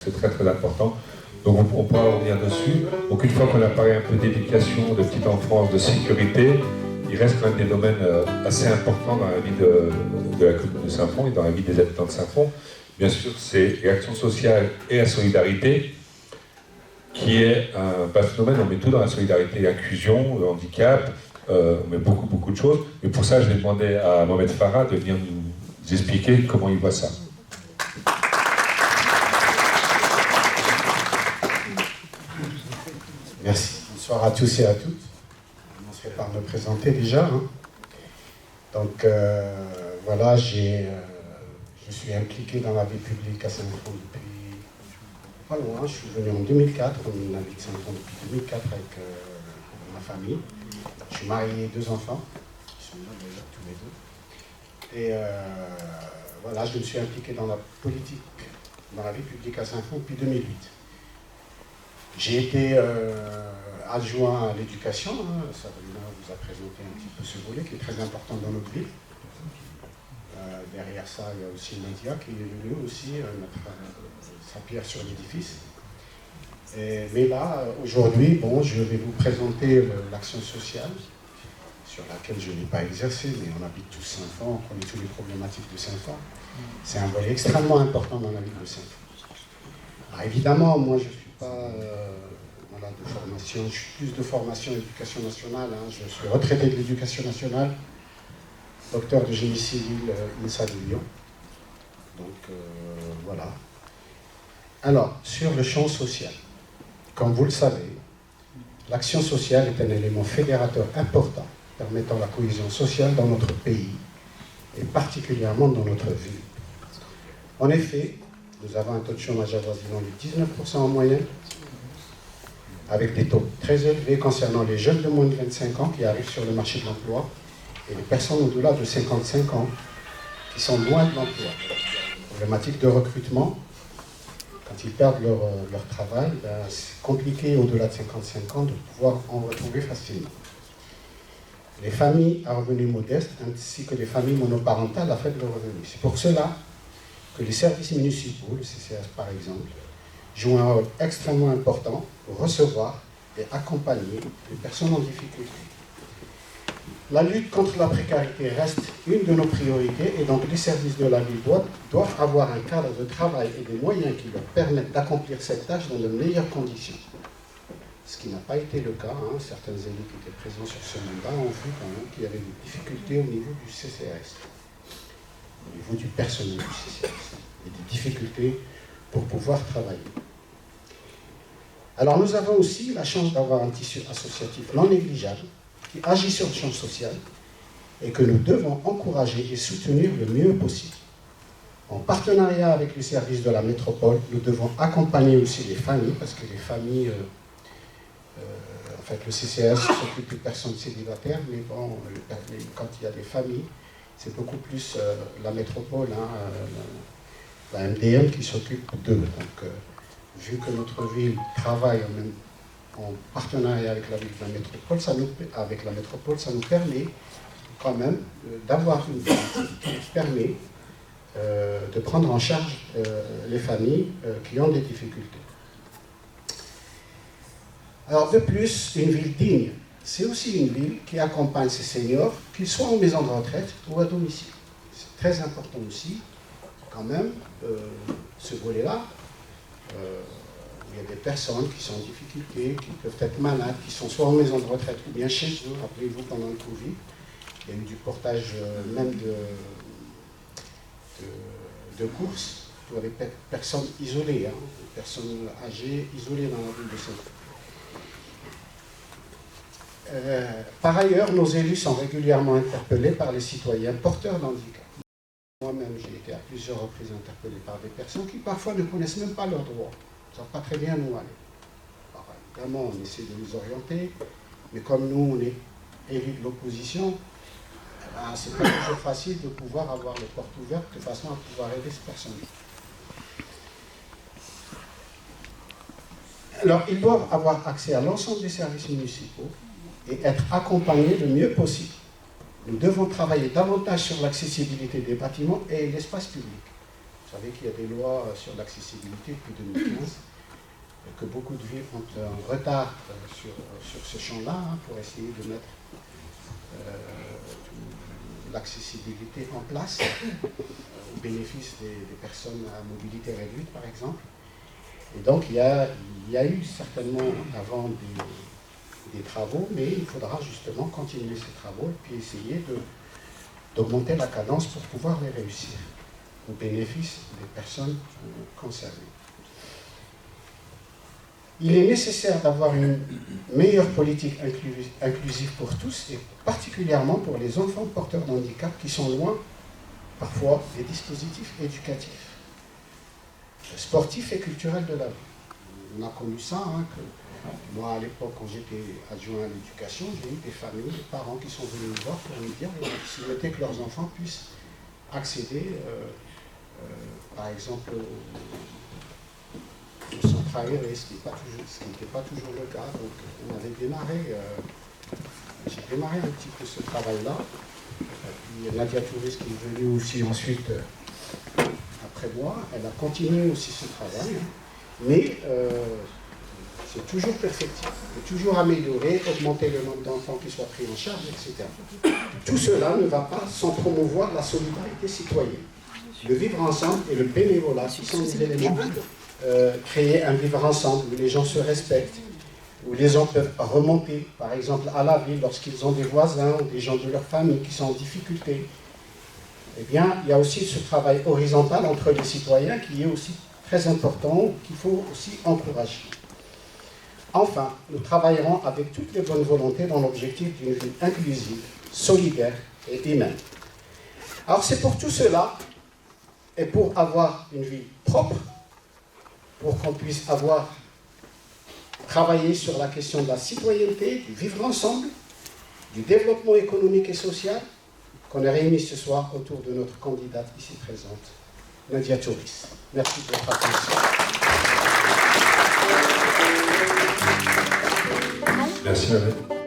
C'est très très important. Donc on pourra revenir dessus. Donc une fois qu'on a parlé un peu d'éducation, de petite enfance, de sécurité, il reste quand même des domaines assez importants dans la vie de la commune de Saint-Fond et dans la vie des habitants de Saint-Fond. Bien sûr, c'est l'action sociale et la solidarité, qui est un vaste domaine. On met tout dans la solidarité, l'inclusion, le handicap, on met beaucoup de choses. Mais pour ça, je vais demander à Mohamed Farah de venir nous expliquer comment il voit ça. Merci. Bonsoir à tous et à toutes. Je commencerai par me présenter déjà. Donc voilà, je suis impliqué dans la vie publique à Saint-Fond depuis pas loin. Je suis venu en 2004. On habite Saint-Fond depuis 2004 avec ma famille. Je suis marié, 2 enfants, qui sont là déjà tous les deux. Et voilà, je me suis impliqué dans la politique, dans la vie publique à Saint-Fond depuis 2008. J'ai été adjoint à l'éducation, Sabrina vous a présenté un petit peu ce volet qui est très important dans notre ville. Derrière ça, il y a aussi le média qui est venu aussi mettre sa pierre sur l'édifice. Mais là, aujourd'hui, bon, je vais vous présenter l'action sociale, sur laquelle je n'ai pas exercé, mais on habite tous Saint-Fond, on connaît toutes les problématiques de Saint-Fond. C'est un volet extrêmement important dans la ville de Saint-Fond. Alors évidemment, moi je ne suis pas de formation, je suis plus de formation éducation nationale, je suis retraité de l'éducation nationale, docteur de génie civil INSA de Lyon. Donc voilà. Alors, sur le champ social, comme vous le savez, l'action sociale est un élément fédérateur important permettant la cohésion sociale dans notre pays et particulièrement dans notre ville. En effet, nous avons un taux de chômage avoisinant de 19% en moyenne, avec des taux très élevés concernant les jeunes de moins de 25 ans qui arrivent sur le marché de l'emploi et les personnes au-delà de 55 ans qui sont loin de l'emploi. Problématique de recrutement, quand ils perdent leur travail, c'est compliqué au-delà de 55 ans de pouvoir en retrouver facilement. Les familles à revenus modestes ainsi que les familles monoparentales à faible revenu. C'est pour cela que les services municipaux, le CCAS par exemple, jouent un rôle extrêmement important pour recevoir et accompagner les personnes en difficulté. La lutte contre la précarité reste une de nos priorités et donc les services de la ville doivent avoir un cadre de travail et des moyens qui leur permettent d'accomplir cette tâche dans de meilleures conditions. Ce qui n'a pas été le cas. Certains élus qui étaient présents sur ce mandat ont vu quand même qu'il y avait des difficultés au niveau du CCAS, au niveau du personnel du CCAS, et des difficultés pour pouvoir travailler. Alors nous avons aussi la chance d'avoir un tissu associatif non négligeable qui agit sur le champ social et que nous devons encourager et soutenir le mieux possible. En partenariat avec les services de la métropole, nous devons accompagner aussi les familles, parce que les familles, en fait le CCAS s'occupe des personnes célibataires, mais bon, quand il y a des familles, c'est beaucoup plus la métropole, la MDM qui s'occupe d'eux. Donc, vu que notre ville travaille en partenariat avec la ville de la métropole, ça nous permet quand même d'avoir une ville qui nous permet de prendre en charge les familles qui ont des difficultés. Alors de plus, une ville digne, c'est aussi une ville qui accompagne ses seniors, qu'ils soient en maison de retraite ou à domicile. C'est très important aussi, quand même, ce volet-là. Il y a des personnes qui sont en difficulté, qui peuvent être malades, qui sont soit en maison de retraite ou bien chez eux. Rappelez-vous, pendant le Covid, il y a eu du portage même de courses pour les personnes isolées, des personnes âgées isolées dans la ville de Saint-Fond. Par ailleurs, nos élus sont régulièrement interpellés par les citoyens porteurs d'handicap. Moi-même, j'ai été à plusieurs reprises interpellé par des personnes qui parfois ne connaissent même pas leurs droits. Ils ne savent pas très bien où aller. Alors, évidemment, on essaie de les orienter, mais comme nous, on est élus de l'opposition, c'est pas toujours facile de pouvoir avoir les portes ouvertes de façon à pouvoir aider ces personnes. Alors, ils doivent avoir accès à l'ensemble des services municipaux et être accompagnés le mieux possible. Nous devons travailler davantage sur l'accessibilité des bâtiments et l'espace public. Vous savez qu'il y a des lois sur l'accessibilité depuis 2015, que beaucoup de villes ont un retard sur ce champ-là, pour essayer de mettre l'accessibilité en place au bénéfice des personnes à mobilité réduite, par exemple. Et donc, il y a eu certainement avant des travaux, mais il faudra justement continuer ces travaux et puis essayer d'augmenter la cadence pour pouvoir les réussir au bénéfice des personnes concernées. Il est nécessaire d'avoir une meilleure politique inclusive pour tous, et particulièrement pour les enfants porteurs de handicap qui sont loin, parfois, des dispositifs éducatifs, sportifs et culturels de la vie. On a connu ça, que moi, à l'époque, quand j'étais adjoint à l'éducation, j'ai eu des familles, des parents qui sont venus me voir pour me dire qu'ils souhaitaient que leurs enfants puissent accéder, par exemple, au centre aéré, ce qui n'était pas toujours le cas. Donc, on avait démarré, j'ai démarré un petit peu ce travail-là. Puis Nadia Touris, qui est venue aussi ensuite, après moi, elle a continué aussi ce travail. Mais c'est toujours perfectible, il faut toujours améliorer, augmenter le nombre d'enfants qui soient pris en charge, etc. Tout cela ne va pas sans promouvoir la solidarité citoyenne. Le vivre ensemble et le bénévolat, qui sont des éléments créer un vivre ensemble où les gens se respectent, où les gens peuvent remonter, par exemple à la ville, lorsqu'ils ont des voisins ou des gens de leur famille qui sont en difficulté. Eh bien, il y a aussi ce travail horizontal entre les citoyens qui est aussi très important, qu'il faut aussi encourager. Enfin, nous travaillerons avec toutes les bonnes volontés dans l'objectif d'une vie inclusive, solidaire et humaine. Alors c'est pour tout cela, et pour avoir une vie propre, pour qu'on puisse travailler sur la question de la citoyenneté, du vivre ensemble, du développement économique et social, qu'on est réunis ce soir autour de notre candidate ici présente, Nadia Touris. Merci de votre attention. Merci, Ahmed.